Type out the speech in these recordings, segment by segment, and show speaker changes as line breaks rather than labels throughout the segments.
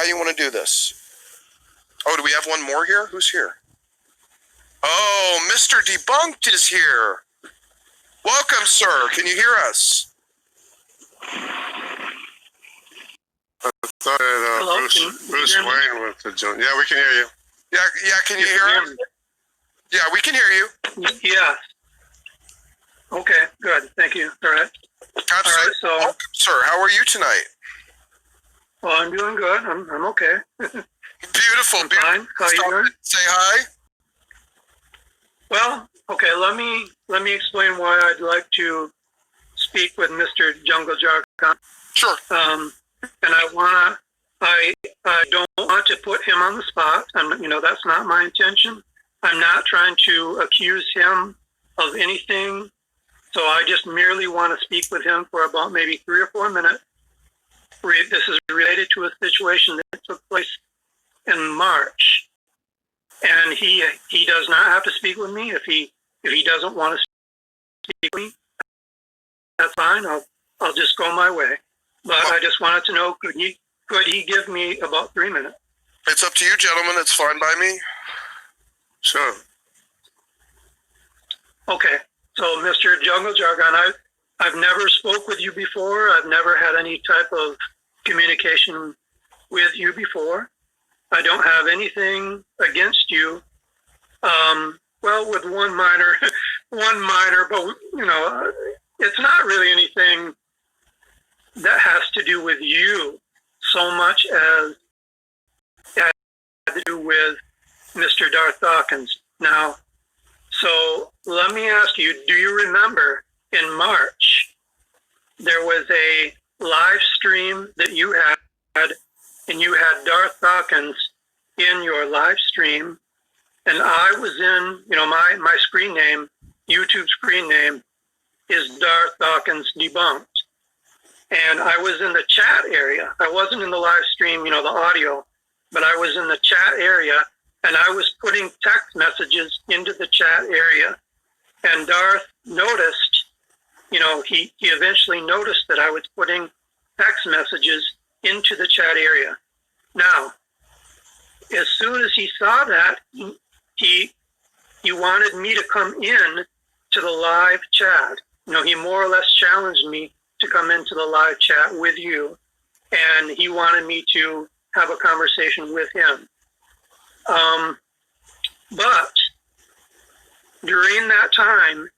you want to do this. Oh, do we have one more here? Who's here? Oh, Mr. Debunked is here. Welcome, sir. Can you hear us?
I thought Bruce Wayne with the joint. Yeah, we can hear you.
Yeah. Can you hear us? Yeah, we can hear you.
Yeah. Okay, good. Thank you. All right.
Absolutely.
All right, so,
welcome, sir. How are you tonight?
Well, I'm doing good. I'm okay.
Beautiful.
I'm fine. How are you doing?
Say hi.
Well, okay. Let me explain why I'd like to speak with Mr. Jungle Jargon.
Sure.
And I don't want to put him on the spot. That's not my intention. I'm not trying to accuse him of anything. So I just merely want to speak with him for about maybe 3 or 4 minutes. This is related to a situation that took place in March. And he does not have to speak with me. If he doesn't want to speak with me, that's fine. I'll just go my way. But I just wanted to know, could he give me about 3 minutes?
It's up to you, gentlemen. It's fine by me.
Sure.
Okay. So, Mr. Jungle Jargon, I've never spoke with you before. I've never had any type of communication with you before. I don't have anything against you. Well, with one minor, but it's not really anything that has to do with you so much as it has to do with Mr. Darth Dawkins. Now, so let me ask you, do you remember in March, there was a live stream that you had, and you had Darth Dawkins in your live stream, and I was in, my screen name, YouTube screen name is Darth Dawkins Debunked. And I was in the chat area. I wasn't in the live stream, the audio, but I was in the chat area, and I was putting text messages into the chat area. And Darth noticed, he eventually noticed that I was putting text messages into the chat area. Now, as soon as he saw that, he wanted me to come in to the live chat. He more or less challenged me to come into the live chat with you, and he wanted me to have a conversation with him. But during that time,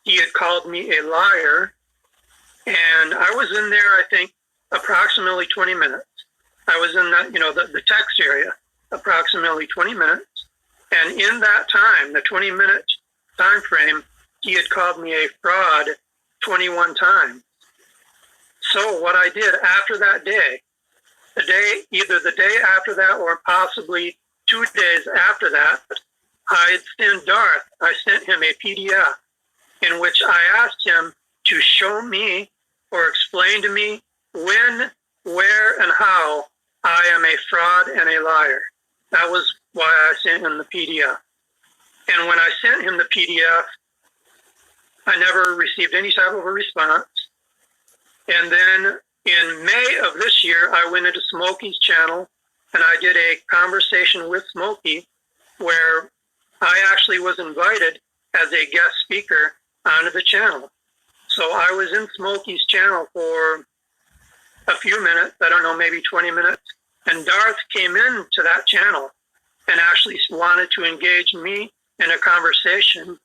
he had called me a liar, and I was in there, I think, approximately 20 minutes. I was in the text area, approximately 20 minutes. And in that time, the 20-minute time frame, he had called me a fraud 21 times. So what I did after that day, either the day after that or possibly 2 days after that, I sent him a PDF in which I asked him to show me or explain to me when, where, and how I am a fraud and a liar. That was why I sent him the PDF. And when I sent him the PDF, I never received any type of a response. And then in May of this year, I went into Smokey's channel and I did a conversation with Smokey where I actually was invited as a guest speaker onto the channel. So I was in Smokey's channel for a few minutes, I don't know, maybe 20 minutes. And Darth came into that channel and actually wanted to engage me in a conversation.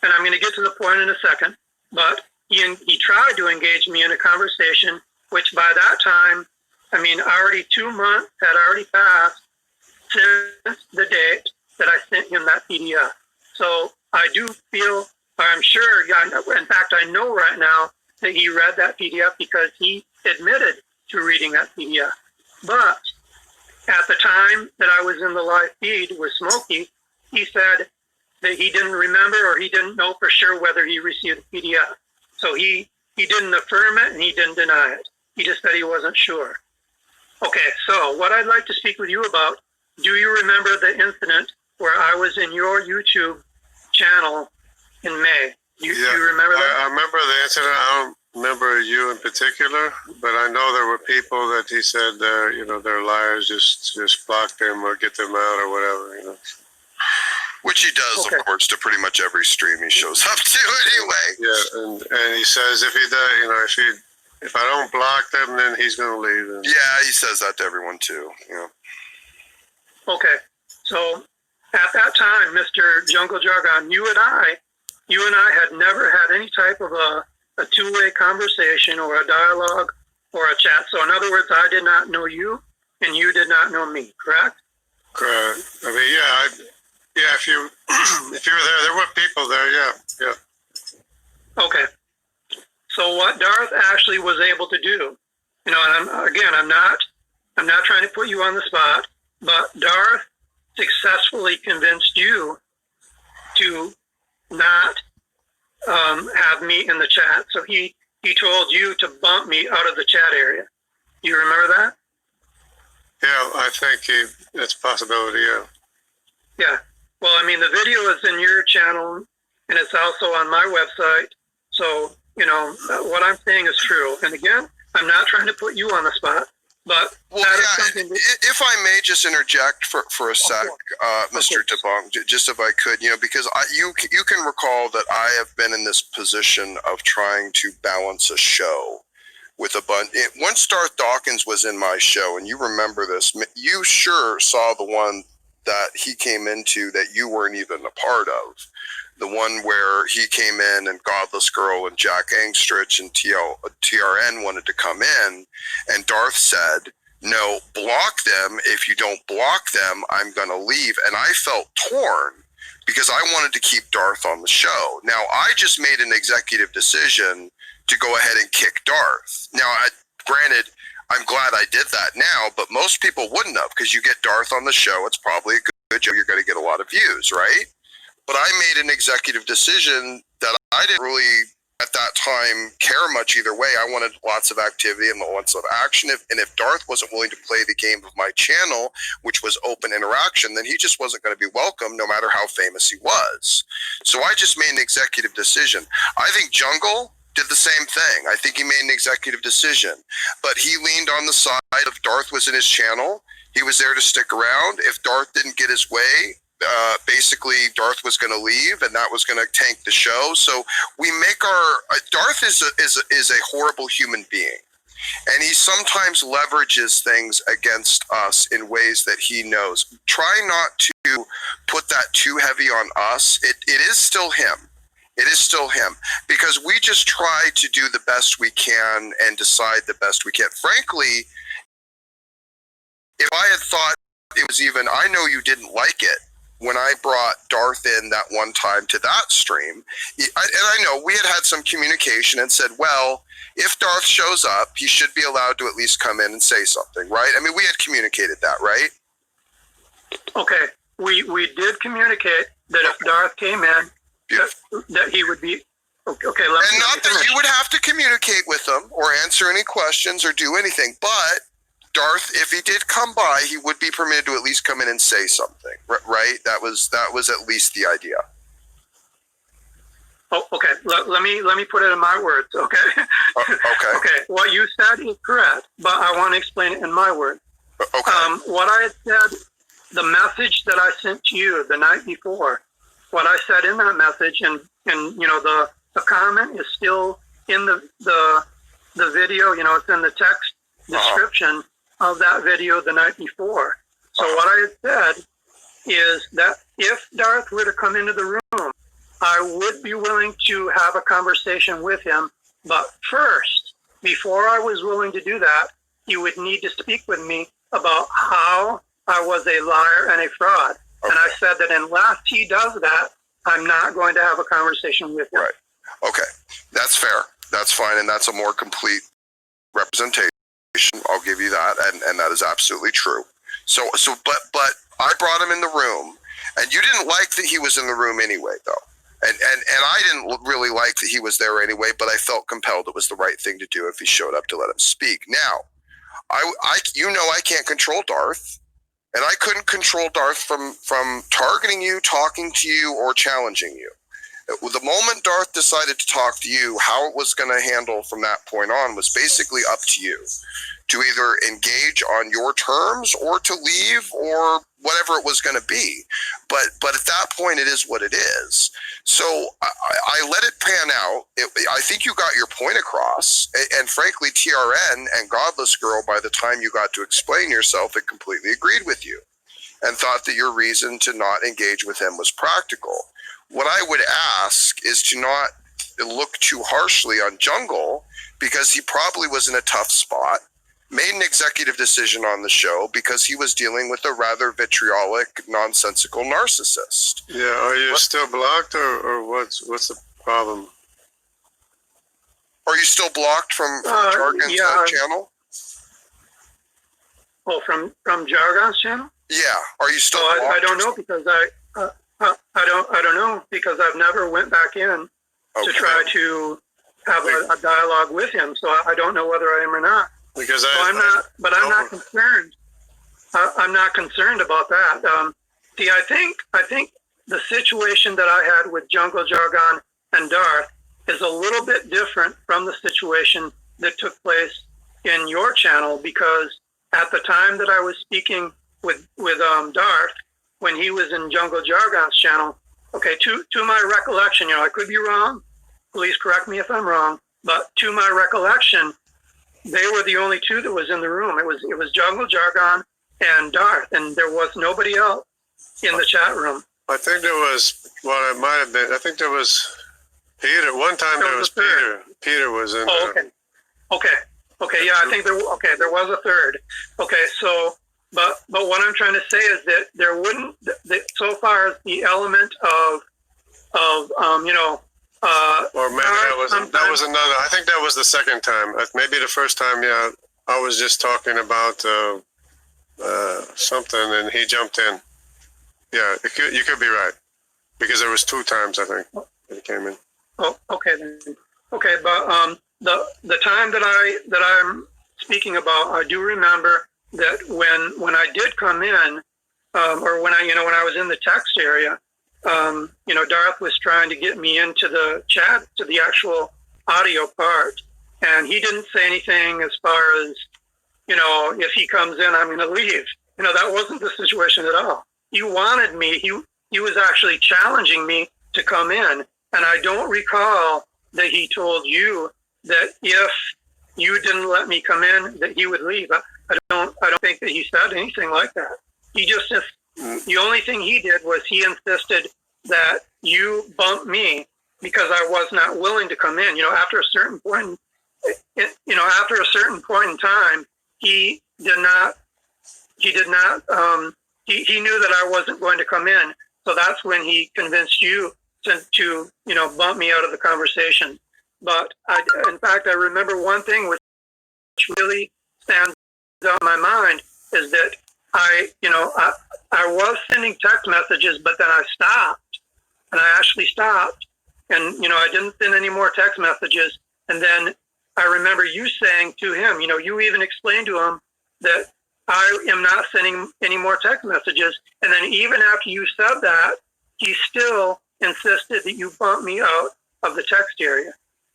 And I'm going to get to the point in a second, but he tried to engage me in a conversation, which by that time, already 2 months had already passed since the date that I sent him that PDF. So I do feel, I'm sure, in fact, I know right now that he read that PDF because he admitted to reading that PDF. But at the time that I was in the live feed with Smokey, he said that he didn't remember or he didn't know for sure whether he received the PDF. So he didn't affirm it and he didn't deny it. He just said he wasn't sure. Okay, so what I'd like to speak with you about, do you remember the incident where I was in your YouTube channel in May? Do you remember that?
I remember the incident. remember you in particular, but I know there were people that he said they're liars. Just block them or get them out or whatever.
Which he does,
Okay.
of course, to pretty much every stream he shows up to anyway.
Yeah, and he says if he does, if I don't block them, then he's going to leave. And
Yeah, he says that to everyone too.
Okay. So at that time, Mr. Jungle Jargon, you and I had never had any type of a two-way conversation or a dialogue or a chat. So in other words, I did not know you and you did not know me, correct?
correct. I mean, if you if you were there were people there. Yeah.
Okay. So what Darth actually was able to do, and I'm not trying to put you on the spot, but Darth successfully convinced you to not have me in the chat. So he told you to bump me out of the chat area. You remember that?
Yeah, I think that's a possibility. Yeah.
Yeah. Well, I mean, the video is in your channel, and it's also on my website. So, what I'm saying is true. And again, I'm not trying to put you on the spot, but
if I may just interject for a sec, Mr. DeBunk, just if I could, because you can recall that I have been in this position of trying to balance a show with a bunch. Once Darth Dawkins was in my show, and you remember this, you sure saw the one that he came into that you weren't even a part of. The one where he came in and Godless Girl and Jack Angstridge and TRN wanted to come in, and Darth said, no, block them. If you don't block them, I'm going to leave. And I felt torn because I wanted to keep Darth on the show. Now, I just made an executive decision to go ahead and kick Darth. Now, granted, I'm glad I did that now, but most people wouldn't have, because you get Darth on the show, it's probably a good show. You're going to get a lot of views, right? But I made an executive decision that I didn't really, at that time, care much either way. I wanted lots of activity and lots of action. If Darth wasn't willing to play the game of my channel, which was open interaction, then he just wasn't going to be welcome, no matter how famous he was. So I just made an executive decision. I think Jungle did the same thing. I think he made an executive decision, but he leaned on the side of Darth was in his channel. He was there to stick around. If Darth didn't get his way, basically Darth was going to leave, and that was going to tank the show. So we make Darth is a horrible human being, and he sometimes leverages things against us in ways that he knows. Try not to put that too heavy on us. It is still him. It is still him, because we just try to do the best we can and decide the best we can. Frankly, if I had thought it was even, I know you didn't like it when I brought Darth in that one time to that stream. And I know we had some communication and said, well, if Darth shows up, he should be allowed to at least come in and say something, right? I mean, we had communicated that, right?
Okay. We did communicate that if Darth came in, that he would be okay.
And not that you would have to communicate with him or answer any questions or do anything, but Darth, if he did come by, he would be permitted to at least come in and say something, right? That was at least the idea.
Oh, okay. Let me put it in my words. Okay.
Okay.
Okay. What you said is correct, but I want to explain it in my words.
Okay.
What I had said, the message that I sent to you the night before, what I said in that message, and the comment is still in the video. It's in the text description of that video the night before. So what I had said is that if Darth were to come into the room, I would be willing to have a conversation with him. But first, before I was willing to do that, he would need to speak with me about how I was a liar and a fraud. Okay. And I said that unless he does that, I'm not going to have a conversation with him.
Right. Okay. That's fair. That's fine. And that's a more complete representation. I'll give you that. And that is absolutely true. But I brought him in the room, and you didn't like that he was in the room anyway, though. And I didn't really like that he was there anyway, but I felt compelled it was the right thing to do if he showed up to let him speak. Now, I can't control Darth, and I couldn't control Darth from targeting you, talking to you, or challenging you. The moment Darth decided to talk to you, how it was going to handle from that point on was basically up to you to either engage on your terms or to leave or whatever it was going to be. But at that point, it is what it is. So I let it pan out. I think you got your point across. And frankly, TRN and Godless Girl, by the time you got to explain yourself, it completely agreed with you and thought that your reason to not engage with him was practical. What I would ask is to not look too harshly on Jungle, because he probably was in a tough spot, made an executive decision on the show because he was dealing with a rather vitriolic, nonsensical narcissist.
Yeah, are you still blocked, or what's the problem?
Are you still blocked from Jargon's channel?
Oh, from Jargon's channel?
Yeah. Are you still?
I don't know, because I don't know, because I've never went back in to try to have a dialogue with him. So I don't know whether I am or not.
Because
I'm not concerned. I'm not concerned about that. See, I think the situation that I had with Jungle Jargon and Darth is a little bit different from the situation that took place in your channel, because at the time that I was speaking with Darth, when he was in Jungle Jargon's channel, okay, to my recollection, I could be wrong. Please correct me if I'm wrong. But to my recollection, they were the only two that was in the room. It was Jungle Jargon and Darth, and there was nobody else in the chat room.
I think there was, it might have been, I think there was Peter. One time there was Peter. Peter was in there. Okay, yeah, I think there was a third. Okay, so, but what I'm trying to say is that there wouldn't, so far as the element of or maybe that was another. I think that was the second time. Maybe the first time, yeah, I was just talking about something, and he jumped in. Yeah, you could be right, because there was 2 times, I think, that he came in.
Oh, okay then. Okay, but the time that I'm speaking about, I do remember that when I did come in, or when I was in the text area, Darth was trying to get me into the chat, to the actual audio part, and he didn't say anything as far as, if he comes in, I'm going to leave. That wasn't the situation at all. He wanted me. He was actually challenging me to come in, and I don't recall that he told you that if you didn't let me come in, that he would leave. I don't think that he said anything like that. He just, the only thing he did was he insisted that you bump me because I was not willing to come in. After a certain point, after a certain point in time, he knew that I wasn't going to come in. So that's when he convinced you to bump me out of the conversation. But in fact, I remember one thing which really stands out in my mind is that I was sending text messages, but then I stopped. And I actually stopped, and I didn't send any more text messages. And then I remember you saying to him, you even explained to him that I am not sending any more text messages. And then even after you said that, he still insisted that you bump me out of the text area.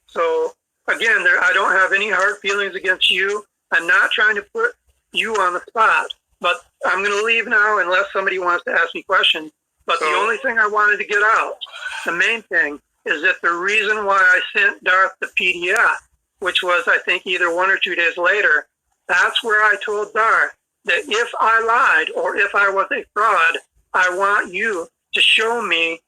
So again, I don't have any hard feelings against you. I'm not trying to put you on the spot, but I'm going to leave now unless somebody wants to ask me questions. But the only thing I wanted to get out, the main thing, is that the reason why I sent Darth the PDF, which was, I think, either 1 or 2 days later, that's where I told Darth that if I lied or if I was a fraud, I want you to show me,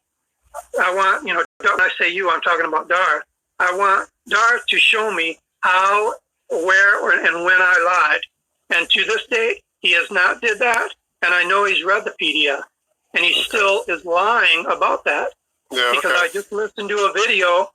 don't I say you, I'm talking about Darth. I want Darth to show me how, where, and when I lied. And to this date, he has not did that, and I know he's read the PDF. And he still is lying about that. Yeah, because I just listened to a video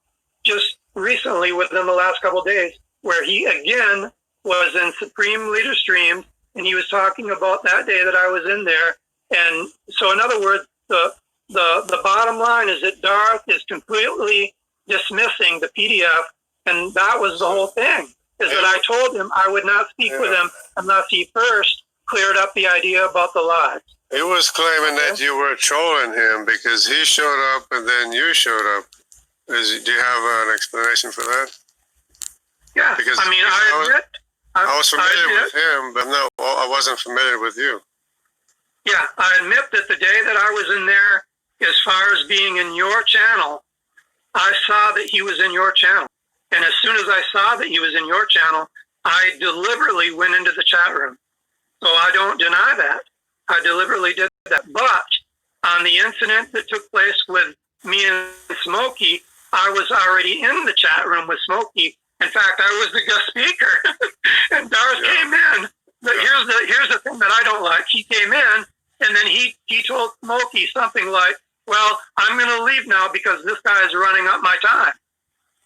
just recently within the last couple of days where he again was in Supreme Leader Stream, and he was talking about that day that I was in there. And so in other words, the bottom line is that Darth is completely dismissing the PDF, and that was the whole thing, is that I told him I would not speak with him unless he first cleared up the idea about the lies.
He was claiming that you were trolling him because he showed up and then you showed up. Do you have an explanation for that?
Yeah,
Because
I mean, I admit.
I was familiar with him, but no, I wasn't familiar with you.
Yeah, I admit that the day that I was in there, as far as being in your channel, I saw that he was in your channel. And as soon as I saw that he was in your channel, I deliberately went into the chat room. So I don't deny that. I deliberately did that. But on the incident that took place with me and Smokey, I was already in the chat room with Smokey. In fact, I was the guest speaker. And Darth came in. But here's the thing that I don't like. He came in, and then he told Smokey something like, well, I'm going to leave now because this guy is running up my time.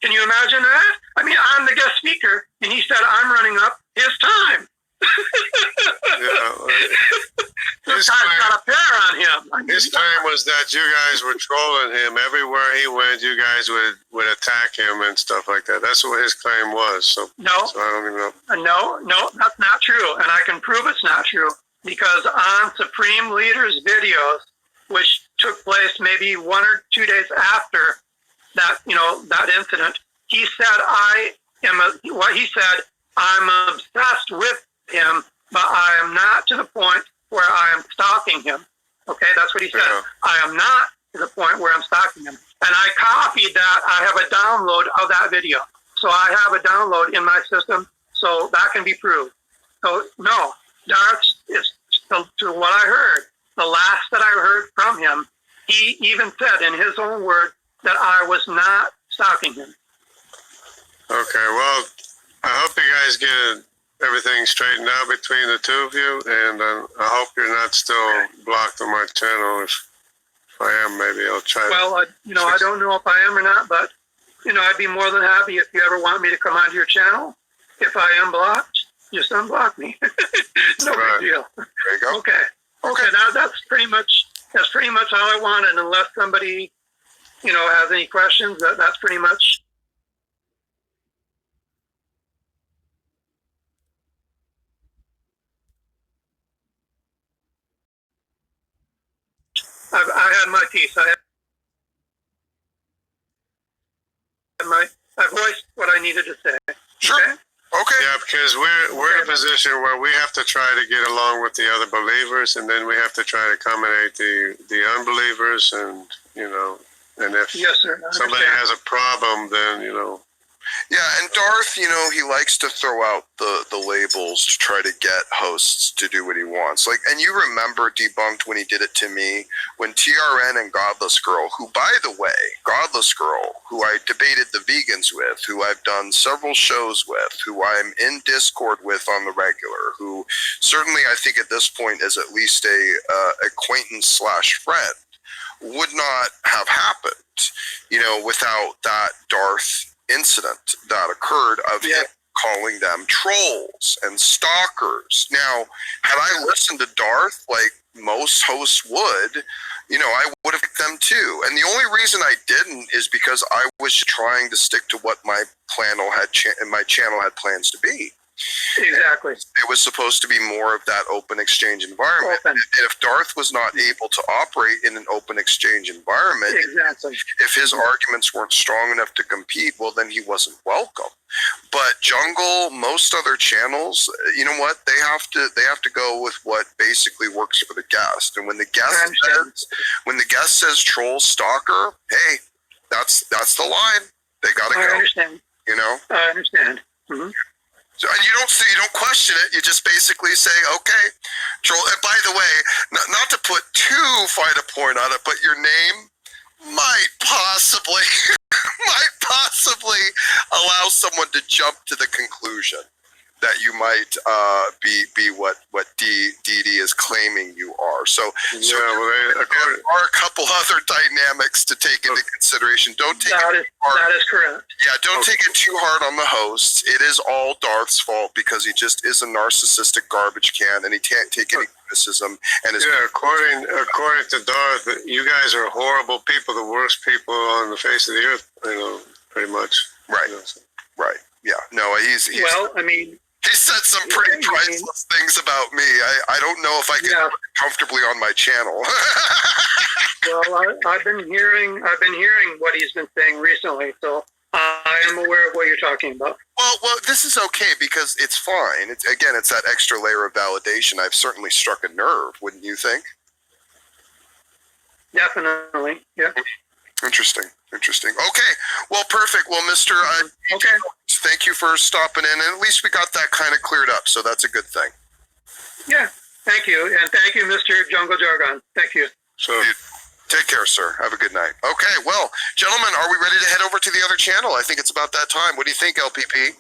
Can you imagine that? I mean, I'm the guest speaker, and he said I'm running up his time. This guy's got a pair on him. I mean,
his claim was that you guys were trolling him. Everywhere he went, you guys would attack him and stuff like that. That's what his claim was. So I don't even know.
No, that's not true. And I can prove it's not true because on Supreme Leader's videos, which took place maybe 1 or 2 days after that, that incident, he said, I'm obsessed with him, but I am not to the point where I am stalking him. Okay, that's what he said.
Yeah.
I am not to the point where I'm stalking him. And I copied that. I have a download of that video. So I have a download in my system, so that can be proved. So no, Darth is, to what I heard, the last that I heard from him, he even said in his own words that I was not stalking him.
Okay, well, I hope you guys get everything straightened out between the two of you, and I hope you're not still blocked on my channel. If I am, maybe I'll try.
Well, I don't know if I am or not, but I'd be more than happy if you ever want me to come onto your channel. If I am blocked, just unblock me. No big deal.
There you go.
Okay. Now that's pretty much all I wanted. Unless somebody, has any questions, that's pretty much. I had my piece. I voiced what I needed to say.
Sure. Okay.
Yeah, because we're in a position where we have to try to get along with the other believers, and then we have to try to accommodate the unbelievers, and and if
Yes, sir.
somebody has a problem, then
Yeah, and Darth, he likes to throw out the labels to try to get hosts to do what he wants. And you remember Debunked when he did it to me, when TRN and Godless Girl, who, by the way, Godless Girl, who I debated the vegans with, who I've done several shows with, who I'm in Discord with on the regular, who certainly I think at this point is at least a acquaintance / friend, would not have happened, without that Darth incident that occurred of him calling them trolls and stalkers. Now, had I listened to Darth like most hosts would, I would have picked them too. And the only reason I didn't is because I was trying to stick to what my channel had plans to be.
Exactly.
It was supposed to be more of that open exchange environment. And if Darth was not able to operate in an open exchange environment,
Exactly.
if his arguments weren't strong enough to compete, well, then he wasn't welcome. But Jungle, most other channels, you know what? They have to go with what basically works for the guest. And when the guest says troll stalker, hey, that's the line. They gotta go.
I understand. I understand. Mm-hmm.
So, and you don't question it. You just basically say, okay, troll. And by the way, not to put too fine a point on it, but your name might possibly allow someone to jump to the conclusion that you might be what DD is claiming you are. So there are a couple other dynamics to take into consideration. Don't take it too hard.
That is correct.
Yeah, don't take it too hard on the hosts. It is all Darth's fault because he just is a narcissistic garbage can, and he can't take any criticism. And
according to Darth, you guys are horrible people, the worst people on the face of the earth. Pretty much.
Right. Right. Yeah. No, he's
well. I mean,
he said some pretty priceless things about me. I don't know if I can put it comfortably on my channel.
Well, I've been hearing what he's been saying recently, so I am aware of what you're talking about.
Well, this is okay because it's fine. It's that extra layer of validation. I've certainly struck a nerve, wouldn't you think?
Definitely, yeah.
Interesting. Okay, well, perfect. Well, Mr.
Okay.
Thank you for stopping in, and at least we got that kind of cleared up, so that's a good thing.
Yeah, thank you, and thank you, Mr. Jungle Jargon. Thank you.
So,
Take care, sir. Have a good night. Okay, well, gentlemen, are we ready to head over to the other channel? I think it's about that time. What do you think, LPP?